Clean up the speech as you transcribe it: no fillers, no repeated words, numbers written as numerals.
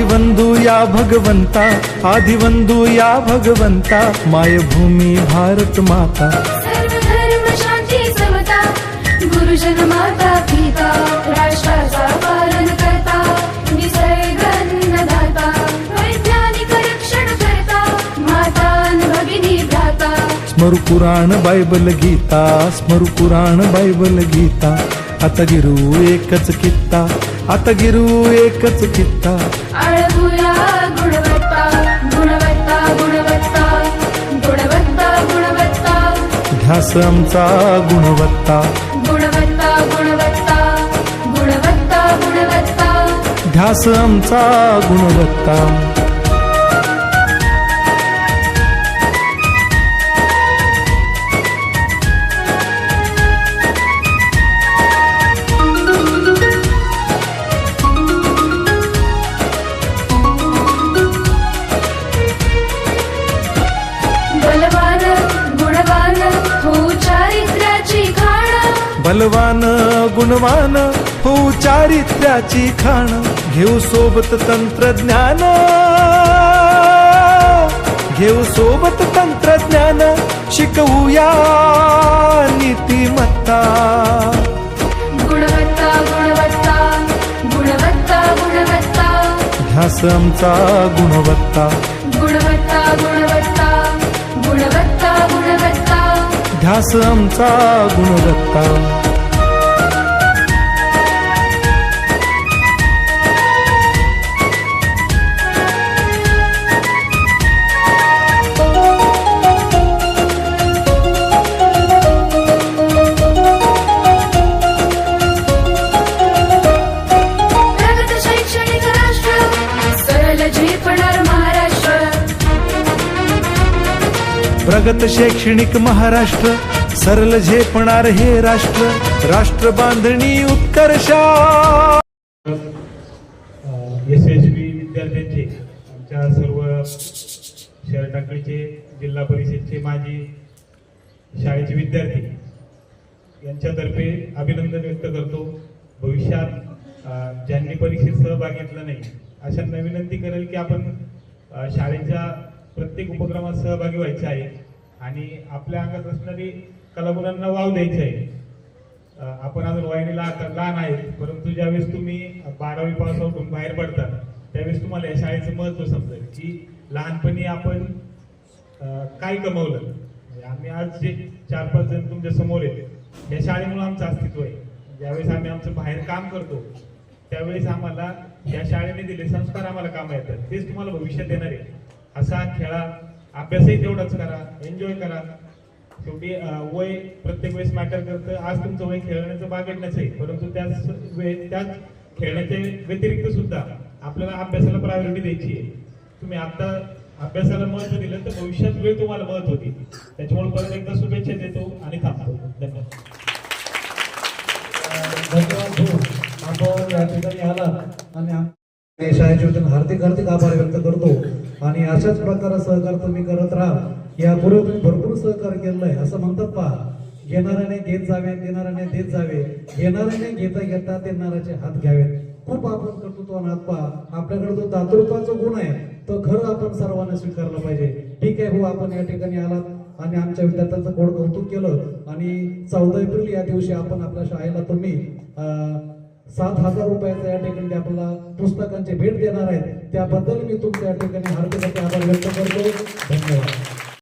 आदिवंदू या भगवंता, आदिवंदू या भगवंता, मायभूमी भारत माता. सर्व धर्म शांती समता, गुरुजन माता पिता, राष्ट्राचा पालन करता, निसर्ग अन्नदाता, वैज्ञानिक रक्षण करता, माता अन भगिनी भ्राता. स्मरू पुराण बायबल गीता, स्मरू पुराण बायबल गीता. आता गिरू एकच कित्ता, आता गिरू एकच कित्ता. आळगुया गुणवत्ता, गुणवत्ता, गुणवत्ता, गुणवत्ता, गुणवत्ता. ध्यास आमचा गुणवत्ता, गुणवत्ता, गुणवत्ता, गुणवत्ता, गुणवत्ता. ध्यास आमचा गुणवत्ता. बलवान गुणवान हो चारित्र्याची खाण, बलवान गुणवान हो चारित्र्याची खाण. घेऊ सोबत तंत्रज्ञान, घेऊ सोबत तंत्रज्ञान, शिकवूया नीतिमत्ता. गुणवत्ता, गुणवत्ता, गुणवत्ता, गुणवत्ता. ध्यास आमचा गुणवत्ता, गुणवत्ता, गुणवत्ता, गुणवत्ता, गुणवत्ता. ध्यास आमचा गुणवत्ता. प्रगत शैक्षणिक राष्ट्र, सरळ झेपणार महाराष्ट्र. प्रगत शैक्षणिक महाराष्ट्र, सरल झेपणार हे राष्ट्र. राष्ट्र बांधणी उत्कर्षा. यशस्वी विद्यार्थ्यांचे, आमच्या सर्व शहर टाकळीचे, जिल्हा परिषदचे माजी शाळेचे विद्यार्थी यांच्यातर्फे अभिनंदन व्यक्त करतो. भविष्यात ज्यांनी परीक्षेत सहभाग घेतला नाही अशांना विनंती करेल की आपण शाळेच्या प्रत्येक उपक्रमात सहभागी व्हायचे आहे आणि आपल्या अंगात असणारी कलागुणांना वाव द्यायची आहे. आपण अजून वयाने लहान आहेत, परंतु ज्यावेळेस तुम्ही 12वी पास आउट बाहेर पडतात त्यावेळेस तुम्हाला या शाळेचं महत्त्व समजेल की लहानपणी आपण काय कमवलं. आम्ही आज जे 4-5 जण तुमच्या समोर आहेत या शाळेमुळे आमचं अस्तित्व आहे. ज्यावेळेस आम्ही आमचं बाहेर काम करतो त्यावेळेस आम्हाला या शाळेने दिले संस्कार आम्हाला कामा येतात, तेच तुम्हाला भविष्यात येणार आहे. हसा खेळा, अभ्यासही तेवढाच करा, एन्जॉय करा. शेवटी वय प्रत्येक वेळेस मॅटर करतं. आज तुमचं वय खेळण्याचं बागडण्याचं आहे, परंतु त्याच खेळण्याच्या व्यतिरिक्त सुद्धा आपल्याला अभ्यासाला प्रायोरिटी द्यायची आहे. तुम्ही आता अभ्यासाला महत्व दिलं तर भविष्यात वेळ तुम्हाला महत्व होती. त्याच्यामुळे परत एकदा शुभेच्छा देतो आणि थांबतो. धन्यवाद. धन्यवाद. आपण या ठिकाणी आला आणि शाळेच्या वतीने हार्दिक आभार व्यक्त करतो आणि अशाच प्रकारे सहकार तुम्ही करत राहा. यापूर्वी तुम्ही भरपूर सहकार्य केलं आहे. असं म्हणतात पहा, घेणाऱ्याने घेत जावे, देणाऱ्याने देत जावे, घेणाऱ्याने घेता घेता देणाऱ्याचे हात घ्यावेत. खूप आपण कर्तृत्वान हात पहा. आपल्याकडे जो दातृत्वाचा गुण आहे तो खरं आपण सर्वांना स्वीकारला पाहिजे. ठीक आहे भाऊ, आपण या ठिकाणी आलात आणि आमच्या विद्यार्थ्यांचं गोड कौतुक केलं आणि 14 एप्रिल या दिवशी आपण आपल्या शाळेला तुम्ही 7,000 रुपयाचं या ठिकाणी आपल्याला पुस्तकांची भेट देणार आहेत. त्याबद्दल मी तुमच्या या ठिकाणी हार्दिक आभार व्यक्त करतो. धन्यवाद.